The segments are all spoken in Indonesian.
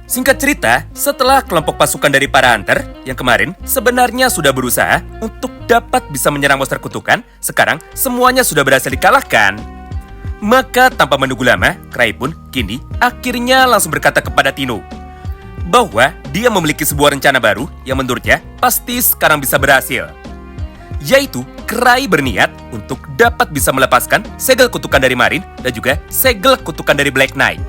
Singkat cerita, setelah kelompok pasukan dari para hunter yang kemarin sebenarnya sudah berusaha untuk dapat bisa menyerang monster kutukan, sekarang semuanya sudah berhasil dikalahkan. Maka tanpa menunggu lama, Cry pun kini akhirnya langsung berkata kepada Tino bahwa dia memiliki sebuah rencana baru yang menurutnya pasti sekarang bisa berhasil. Yaitu Cry berniat untuk dapat bisa melepaskan segel kutukan dari Marine dan juga segel kutukan dari Black Knight.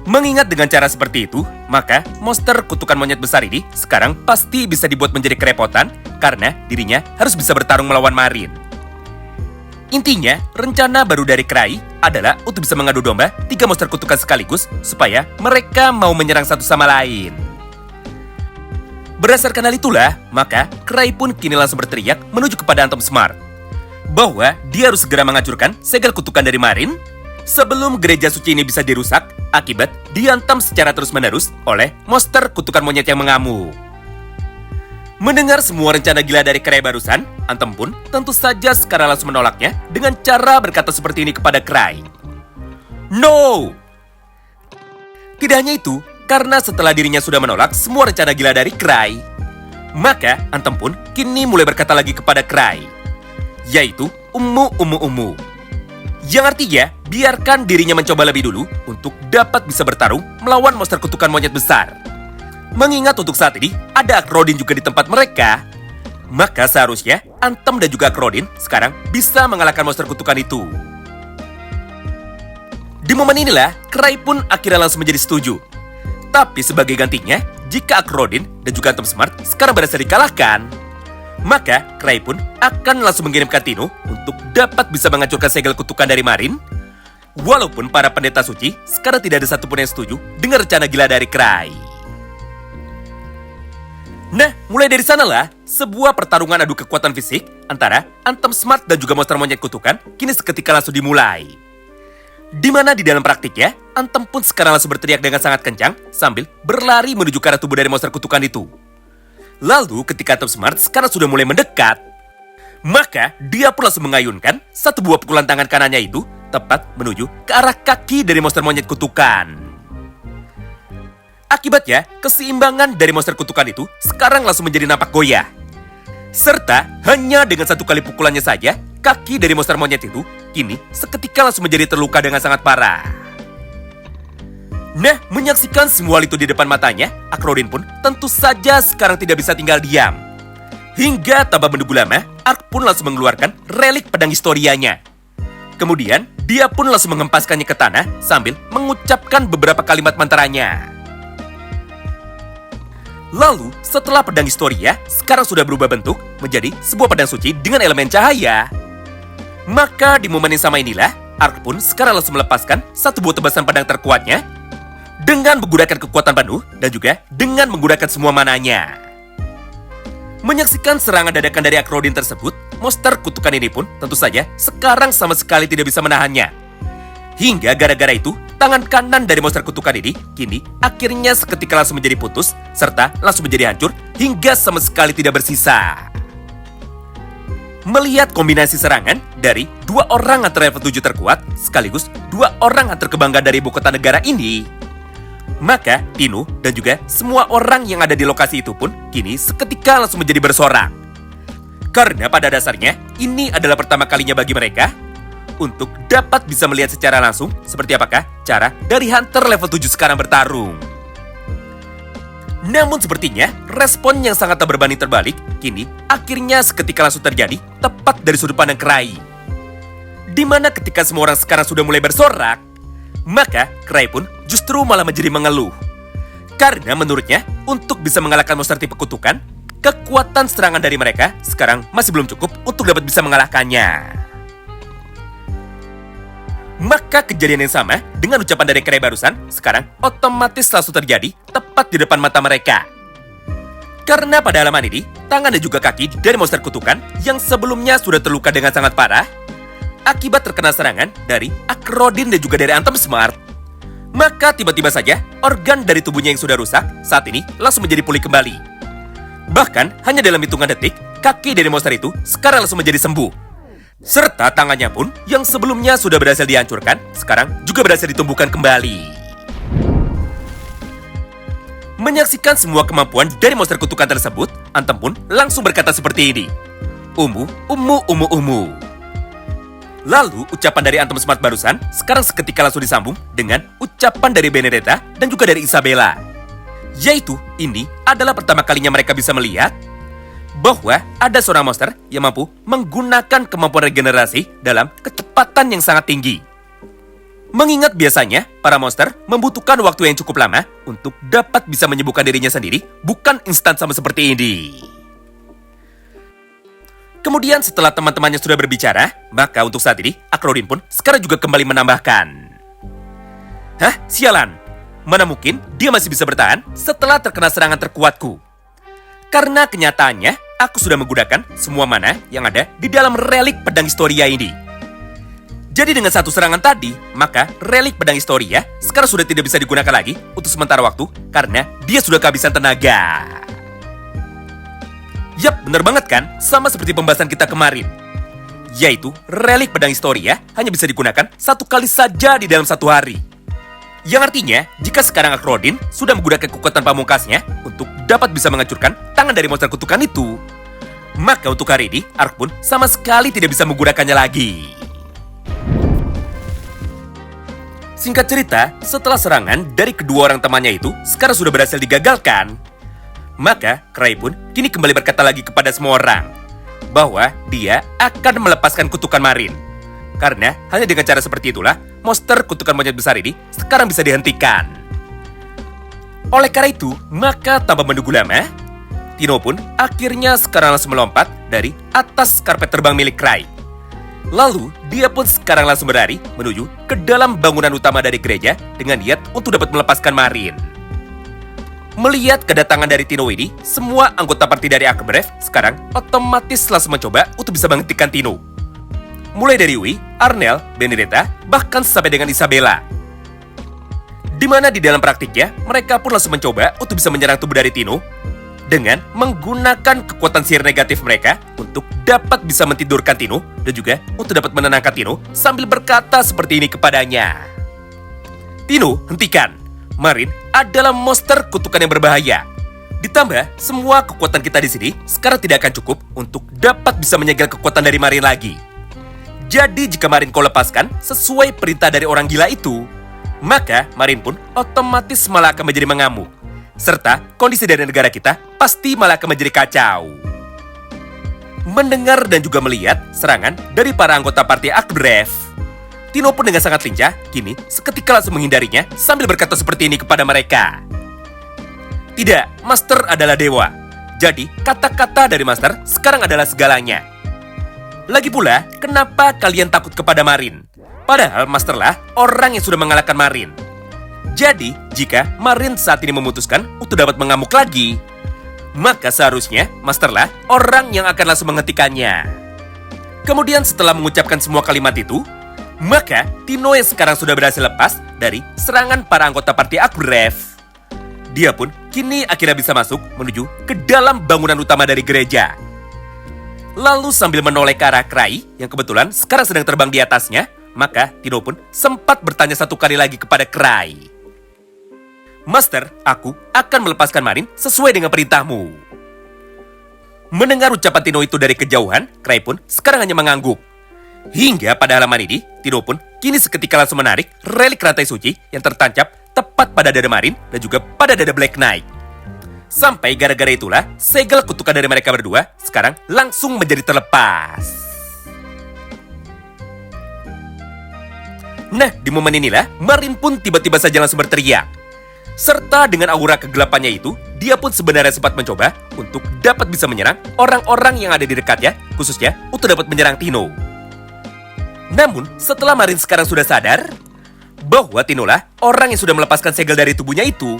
Mengingat dengan cara seperti itu, maka monster kutukan monyet besar ini sekarang pasti bisa dibuat menjadi kerepotan karena dirinya harus bisa bertarung melawan Marine. Intinya, rencana baru dari Cry adalah untuk bisa mengadu domba 3 monster kutukan sekaligus supaya mereka mau menyerang satu sama lain. Berdasarkan hal itulah, maka Cry pun kini langsung berteriak menuju kepada Atom Smart bahwa dia harus segera menghancurkan segel kutukan dari Marine sebelum gereja suci ini bisa dirusak akibat dihantam secara terus-menerus oleh monster kutukan monyet yang mengamuk. Mendengar semua rencana gila dari Cry barusan, Anthem pun tentu saja sekarang langsung menolaknya dengan cara berkata seperti ini kepada Cry. No! Tidak hanya itu, karena setelah dirinya sudah menolak semua rencana gila dari Cry, maka Anthem pun kini mulai berkata lagi kepada Cry, yaitu umu. Yang artinya, biarkan dirinya mencoba lebih dulu untuk dapat bisa bertarung melawan monster kutukan monyet besar. Mengingat untuk saat ini, ada Akrodin juga di tempat mereka, maka seharusnya Anthem dan juga Akrodin sekarang bisa mengalahkan monster kutukan itu. Di momen inilah, Cry pun akhirnya langsung menjadi setuju. Tapi sebagai gantinya, jika Akrodin dan juga Anthem Smart sekarang berhasil dikalahkan, maka Cry pun akan langsung mengirimkan Tino untuk dapat bisa menghancurkan segel kutukan dari Marine. Walaupun para pendeta suci sekarang tidak ada satupun yang setuju dengan rencana gila dari Cry. Nah, mulai dari sanalah sebuah pertarungan adu kekuatan fisik antara Anthem Smart dan juga monster monyet kutukan kini seketika langsung dimulai. Di mana di dalam praktiknya, Anthem pun sekarang langsung berteriak dengan sangat kencang sambil berlari menuju ke arah tubuh dari monster kutukan itu. Lalu ketika Anthem Smart sekarang sudah mulai mendekat, maka dia pun langsung mengayunkan satu buah pukulan tangan kanannya itu tepat menuju ke arah kaki dari monster monyet kutukan. Akibatnya, keseimbangan dari monster kutukan itu sekarang langsung menjadi nampak goyah. Serta hanya dengan satu kali pukulannya saja, kaki dari monster monyet itu kini seketika langsung menjadi terluka dengan sangat parah. Nah, menyaksikan semua itu di depan matanya, Akrodin pun tentu saja sekarang tidak bisa tinggal diam. Hingga tanpa menunggu lama, Ark pun langsung mengeluarkan relik pedang historianya. Kemudian, dia pun langsung mengempaskannya ke tanah sambil mengucapkan beberapa kalimat mantranya. Lalu, setelah pedang historia sekarang sudah berubah bentuk menjadi sebuah pedang suci dengan elemen cahaya, maka di momen yang sama inilah, Ark pun sekarang langsung melepaskan satu buah tebasan pedang terkuatnya dengan menggunakan kekuatan penuh dan juga dengan menggunakan semua mananya. Menyaksikan serangan dadakan dari Akrodin tersebut, monster kutukan ini pun tentu saja sekarang sama sekali tidak bisa menahannya. Hingga gara-gara itu, tangan kanan dari monster kutukan ini kini akhirnya seketika langsung menjadi putus serta langsung menjadi hancur hingga sama sekali tidak bersisa. Melihat kombinasi serangan dari 2 orang hunter level 7 terkuat sekaligus 2 orang hunter kebanggaan dari ibu kota negara ini, maka Tino dan juga semua orang yang ada di lokasi itu pun kini seketika langsung menjadi bersorak. Karena pada dasarnya ini adalah pertama kalinya bagi mereka untuk dapat bisa melihat secara langsung seperti apakah cara dari hunter level 7 sekarang bertarung. Namun sepertinya respon yang sangat tak berbanding terbalik kini akhirnya seketika langsung terjadi tepat dari sudut pandang Cry. Di mana ketika semua orang sekarang sudah mulai bersorak, maka Cry pun justru malah menjadi mengeluh. Karena menurutnya untuk bisa mengalahkan monster tipe kutukan, kekuatan serangan dari mereka sekarang masih belum cukup untuk dapat bisa mengalahkannya. Maka kejadian yang sama dengan ucapan dari Cry barusan sekarang otomatis langsung terjadi tepat di depan mata mereka. Karena pada halaman ini, tangan dan juga kaki dari monster kutukan yang sebelumnya sudah terluka dengan sangat parah akibat terkena serangan dari Akrodin dan juga dari Anthem Smart, maka tiba-tiba saja organ dari tubuhnya yang sudah rusak saat ini langsung menjadi pulih kembali. Bahkan hanya dalam hitungan detik, kaki dari monster itu sekarang langsung menjadi sembuh. Serta tangannya pun yang sebelumnya sudah berhasil dihancurkan, sekarang juga berhasil ditumbuhkan kembali. Menyaksikan semua kemampuan dari monster kutukan tersebut, Anthem pun langsung berkata seperti ini. Umu, umu, umu, umu. Lalu ucapan dari Anthem Smart barusan sekarang seketika langsung disambung dengan ucapan dari Benedetta dan juga dari Isabella. Yaitu ini adalah pertama kalinya mereka bisa melihat bahwa ada seorang monster yang mampu menggunakan kemampuan regenerasi dalam kecepatan yang sangat tinggi. Mengingat biasanya, para monster membutuhkan waktu yang cukup lama untuk dapat bisa menyembuhkan dirinya sendiri, bukan instan sama seperti ini. Kemudian setelah teman-temannya sudah berbicara, maka untuk saat ini, Akrodin pun sekarang juga kembali menambahkan. Hah? Sialan! Mana mungkin dia masih bisa bertahan setelah terkena serangan terkuatku? Karena kenyataannya, aku sudah menggunakan semua mana yang ada di dalam relik pedang Historia ini. Jadi dengan satu serangan tadi, maka relik pedang Historia sekarang sudah tidak bisa digunakan lagi untuk sementara waktu karena dia sudah kehabisan tenaga. Yap, bener banget kan? Sama seperti pembahasan kita kemarin. Yaitu, relik pedang Historia hanya bisa digunakan satu kali saja di dalam satu hari. Yang artinya, jika sekarang Akrodin sudah menggunakan kekuatan pamungkasnya untuk dapat bisa menghancurkan tangan dari monster kutukan itu, maka untuk hari ini, Ark pun sama sekali tidak bisa menggunakannya lagi. Singkat cerita, setelah serangan dari kedua orang temannya itu sekarang sudah berhasil digagalkan, maka Cray pun kini kembali berkata lagi kepada semua orang bahwa dia akan melepaskan kutukan Marin. Karena hanya dengan cara seperti itulah monster kutukan monyet besar ini sekarang bisa dihentikan. Oleh karena itu, maka tanpa menunggu lama, Tino pun akhirnya sekarang langsung melompat dari atas karpet terbang milik Cray. Lalu, dia pun sekarang langsung berlari menuju ke dalam bangunan utama dari gereja dengan niat untuk dapat melepaskan Marin. Melihat kedatangan dari Tino ini, semua anggota parti dari Akbrev sekarang otomatis langsung mencoba untuk bisa menghentikan Tino. Mulai dari Yui, Arnel, Benedetta, bahkan sampai dengan Isabella. Di mana di dalam praktiknya, mereka pun langsung mencoba untuk bisa menyerang tubuh dari Tino dengan menggunakan kekuatan sihir negatif mereka untuk dapat bisa mentidurkan Tino dan juga untuk dapat menenangkan Tino sambil berkata seperti ini kepadanya. Tino, hentikan. Marin adalah monster kutukan yang berbahaya. Ditambah, semua kekuatan kita di sini sekarang tidak akan cukup untuk dapat bisa menyegel kekuatan dari Marin lagi. Jadi jika Marin kau lepaskan sesuai perintah dari orang gila itu, maka Marin pun otomatis malah akan menjadi mengamuk. Serta kondisi dari negara kita pasti malah akan menjadi kacau. Mendengar dan juga melihat serangan dari para anggota partai Akbrev, Tino pun dengan sangat lincah kini seketika langsung menghindarinya sambil berkata seperti ini kepada mereka. Tidak, Master adalah dewa. Jadi kata-kata dari Master sekarang adalah segalanya. Lagi pula, kenapa kalian takut kepada Marin? Padahal Masterlah orang yang sudah mengalahkan Marin. Jadi, jika Marin saat ini memutuskan untuk dapat mengamuk lagi, maka seharusnya Masterlah orang yang akan langsung menghentikannya. Kemudian setelah mengucapkan semua kalimat itu, maka Tino yang sekarang sudah berhasil lepas dari serangan para anggota parti Akbrev, dia pun kini akhirnya bisa masuk menuju ke dalam bangunan utama dari gereja. Lalu sambil menoleh ke arah Cray yang kebetulan sekarang sedang terbang di atasnya, maka Tino pun sempat bertanya satu kali lagi kepada Cray. Master, aku akan melepaskan Marin sesuai dengan perintahmu. Mendengar ucapan Tino itu dari kejauhan, Cray pun sekarang hanya mengangguk. Hingga pada halaman ini, Tino pun kini seketika langsung menarik relik rantai suci yang tertancap tepat pada dada Marin dan juga pada dada Black Knight. Sampai gara-gara itulah, segel kutukan dari mereka berdua sekarang langsung menjadi terlepas. Nah, di momen inilah, Marin pun tiba-tiba saja langsung berteriak. Serta dengan aura kegelapannya itu, dia pun sebenarnya sempat mencoba untuk dapat bisa menyerang orang-orang yang ada di dekatnya, khususnya untuk dapat menyerang Tino. Namun, setelah Marin sekarang sudah sadar bahwa Tino lah orang yang sudah melepaskan segel dari tubuhnya itu,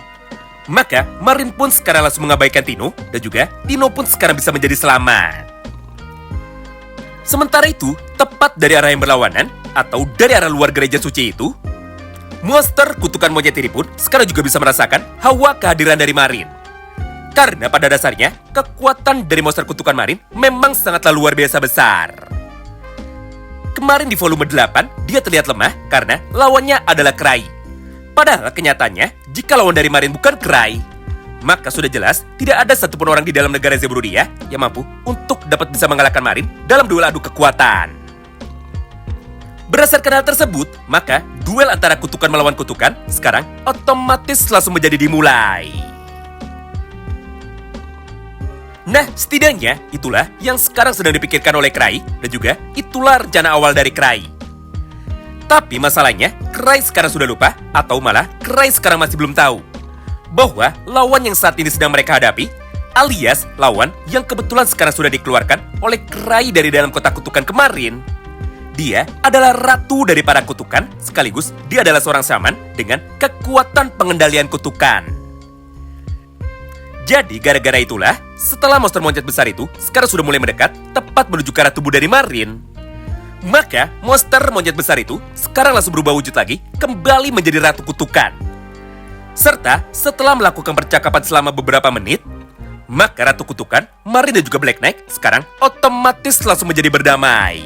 maka Marin pun sekarang langsung mengabaikan Tino dan juga Tino pun sekarang bisa menjadi selamat. Sementara itu, tepat dari arah yang berlawanan atau dari arah luar gereja suci itu, monster kutukan monyet ini pun sekarang juga bisa merasakan hawa kehadiran dari Marin. Karena pada dasarnya, kekuatan dari monster kutukan Marin memang sangatlah luar biasa besar. Kemarin di volume 8, dia terlihat lemah karena lawannya adalah Cray. Padahal kenyataannya, jika lawan dari Marin bukan Cray, maka sudah jelas tidak ada satupun orang di dalam negara Zeburudia yang mampu untuk dapat bisa mengalahkan Marin dalam duel adu kekuatan. Berdasarkan hal tersebut, maka duel antara kutukan melawan kutukan sekarang otomatis langsung menjadi dimulai. Nah, setidaknya itulah yang sekarang sedang dipikirkan oleh Krai, dan juga itulah rencana awal dari Krai. Tapi masalahnya, Krai sekarang sudah lupa, atau malah Krai sekarang masih belum tahu bahwa lawan yang saat ini sedang mereka hadapi, alias lawan yang kebetulan sekarang sudah dikeluarkan oleh Krai dari dalam kotak kutukan kemarin, dia adalah ratu dari para kutukan, sekaligus dia adalah seorang shaman dengan kekuatan pengendalian kutukan. Jadi gara-gara itulah, setelah monster monyet besar itu sekarang sudah mulai mendekat tepat menuju ke arah tubuh dari Marin, maka monster monyet besar itu sekarang langsung berubah wujud lagi, kembali menjadi ratu kutukan. Serta setelah melakukan percakapan selama beberapa menit, maka ratu kutukan, Marin dan juga Black Knight sekarang otomatis langsung menjadi berdamai.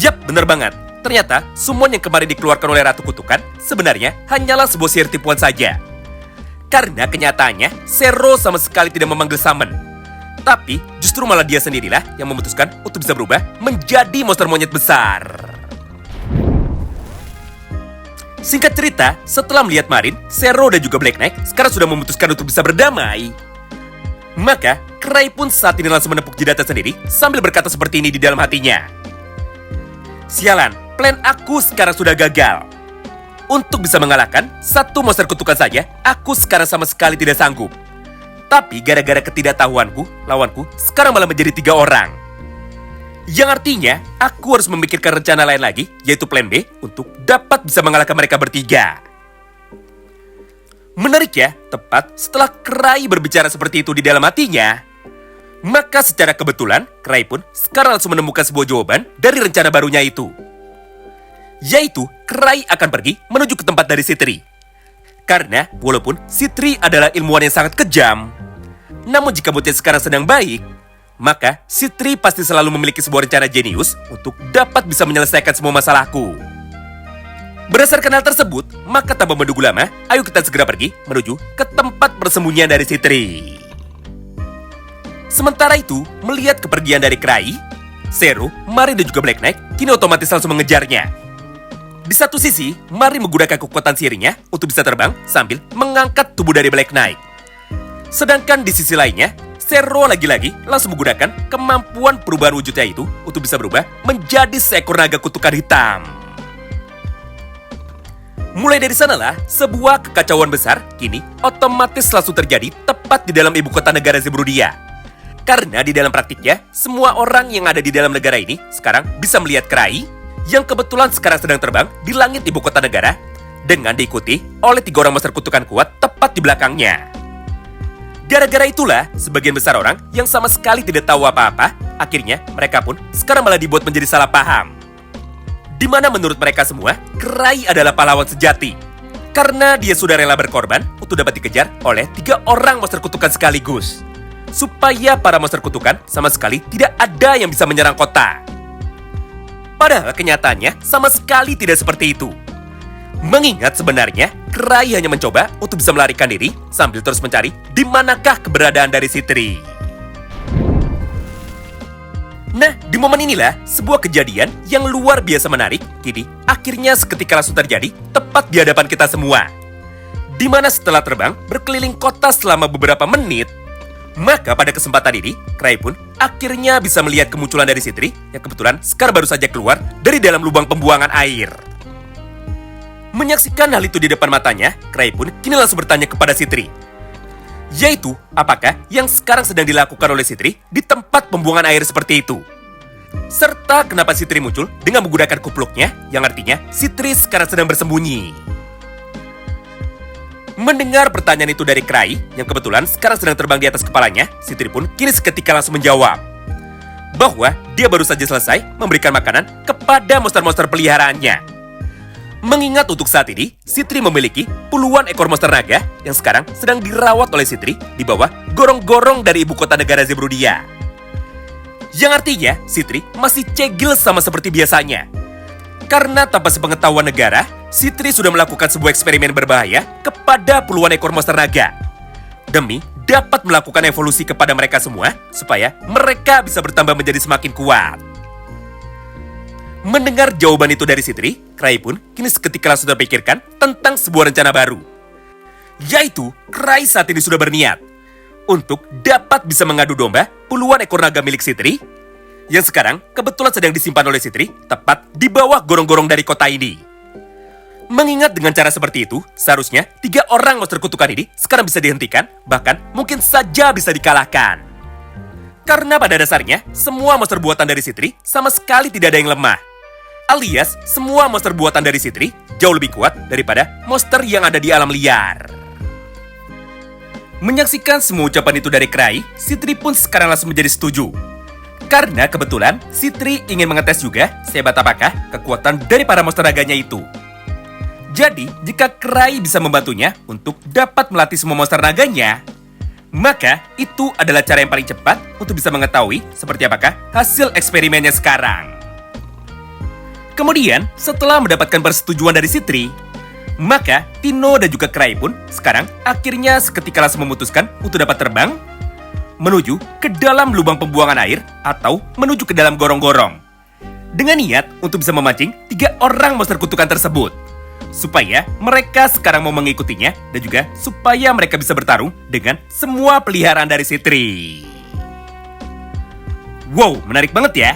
Yap, bener banget. Ternyata summon yang kemarin dikeluarkan oleh ratu kutukan sebenarnya hanyalah sebuah sihir tipuan saja. Karena kenyataannya, Zero sama sekali tidak memanggil summon. Tapi, justru malah dia sendirilah yang memutuskan untuk bisa berubah menjadi monster monyet besar. Singkat cerita, setelah melihat Marin, Zero dan juga Black Knight sekarang sudah memutuskan untuk bisa berdamai. Maka, Krai pun saat ini langsung menepuk jidatnya sendiri sambil berkata seperti ini di dalam hatinya. Sialan, plan aku sekarang sudah gagal. Untuk bisa mengalahkan satu monster kutukan saja, aku sekarang sama sekali tidak sanggup. Tapi gara-gara ketidaktahuanku, lawanku sekarang malah menjadi 3 orang. Yang artinya, aku harus memikirkan rencana lain lagi, yaitu plan B, untuk dapat bisa mengalahkan mereka bertiga. Menarik ya, tepat setelah Krai berbicara seperti itu di dalam hatinya, maka secara kebetulan, Krai pun sekarang langsung menemukan sebuah jawaban dari rencana barunya itu. Yaitu, Krai akan pergi menuju ke tempat dari Citri. Karena, walaupun Citri adalah ilmuwan yang sangat kejam, namun jika moodnya sekarang sedang baik, maka Citri pasti selalu memiliki sebuah rencana jenius untuk dapat bisa menyelesaikan semua masalahku. Berdasarkan hal tersebut, maka tanpa menunggu lama, ayo kita segera pergi menuju ke tempat persembunyian dari Citri. Sementara itu, melihat kepergian dari Krai, Zero, Marin dan juga Black Knight kini otomatis langsung mengejarnya. Di satu sisi, Marin menggunakan kekuatan sihirnya untuk bisa terbang sambil mengangkat tubuh dari Black Knight. Sedangkan di sisi lainnya, Zero lagi-lagi langsung menggunakan kemampuan perubahan wujudnya itu untuk bisa berubah menjadi seekor naga kutukan hitam. Mulai dari sanalah, sebuah kekacauan besar kini otomatis langsung terjadi tepat di dalam ibu kota negara Zeburudia. Karena di dalam praktiknya, semua orang yang ada di dalam negara ini sekarang bisa melihat Krai yang kebetulan sekarang sedang terbang di langit ibu kota negara dengan diikuti oleh 3 orang monster kutukan kuat tepat di belakangnya. Gara-gara itulah, sebagian besar orang yang sama sekali tidak tahu apa-apa, akhirnya mereka pun sekarang malah dibuat menjadi salah paham. Di mana menurut mereka semua, Krai adalah pahlawan sejati. Karena dia sudah rela berkorban untuk dapat dikejar oleh 3 orang monster kutukan sekaligus. Supaya para monster kutukan sama sekali tidak ada yang bisa menyerang kota. Padahal kenyataannya sama sekali tidak seperti itu. Mengingat sebenarnya, Krai hanya mencoba untuk bisa melarikan diri sambil terus mencari di manakah keberadaan dari Citri. Nah, di momen inilah sebuah kejadian yang luar biasa menarik kini akhirnya seketika langsung terjadi tepat di hadapan kita semua. Di mana setelah terbang berkeliling kota selama beberapa menit, maka pada kesempatan ini, Krai pun akhirnya bisa melihat kemunculan dari Citri yang kebetulan sekarang baru saja keluar dari dalam lubang pembuangan air. Menyaksikan hal itu di depan matanya, Krai pun kini langsung bertanya kepada Citri. Yaitu, apakah yang sekarang sedang dilakukan oleh Citri di tempat pembuangan air seperti itu? Serta kenapa Citri muncul dengan menggunakan kupluknya, yang artinya Citri sekarang sedang bersembunyi. Mendengar pertanyaan itu dari Krai, yang kebetulan sekarang sedang terbang di atas kepalanya, Citri pun kini seketika langsung menjawab bahwa dia baru saja selesai memberikan makanan kepada monster-monster peliharaannya. Mengingat untuk saat ini, Citri memiliki puluhan ekor monster naga yang sekarang sedang dirawat oleh Citri di bawah gorong-gorong dari ibu kota negara Zeburudia. Yang artinya, Citri masih cegil sama seperti biasanya. Karena tanpa sepengetahuan negara, Sitri sudah melakukan sebuah eksperimen berbahaya kepada puluhan ekor monster naga. Demi dapat melakukan evolusi kepada mereka semua, supaya mereka bisa bertambah menjadi semakin kuat. Mendengar jawaban itu dari Sitri, Krai pun kini seketika langsung terpikirkan tentang sebuah rencana baru. Yaitu, Krai saat ini sudah berniat untuk dapat bisa mengadu domba puluhan ekor naga milik Sitri, yang sekarang kebetulan sedang disimpan oleh Sitri tepat di bawah gorong-gorong dari kota ini. Mengingat dengan cara seperti itu, seharusnya 3 orang monster kutukan ini sekarang bisa dihentikan, bahkan mungkin saja bisa dikalahkan. Karena pada dasarnya, semua monster buatan dari Sitri sama sekali tidak ada yang lemah. Alias, semua monster buatan dari Sitri jauh lebih kuat daripada monster yang ada di alam liar. Menyaksikan semua ucapan itu dari Krai, Sitri pun sekarang langsung menjadi setuju. Karena kebetulan, Sitri ingin mengetes juga sehebat apakah kekuatan dari para monster naganya itu. Jadi, jika Krai bisa membantunya untuk dapat melatih semua monster naganya, maka itu adalah cara yang paling cepat untuk bisa mengetahui seperti apakah hasil eksperimennya sekarang. Kemudian, setelah mendapatkan persetujuan dari Sitri, maka Tino dan juga Krai pun sekarang akhirnya seketika langsung memutuskan untuk dapat terbang menuju ke dalam lubang pembuangan air atau menuju ke dalam gorong-gorong. Dengan niat untuk bisa memancing 3 orang monster kutukan tersebut. Supaya mereka sekarang mau mengikutinya dan juga supaya mereka bisa bertarung dengan semua peliharaan dari Sitri. Wow, menarik banget ya.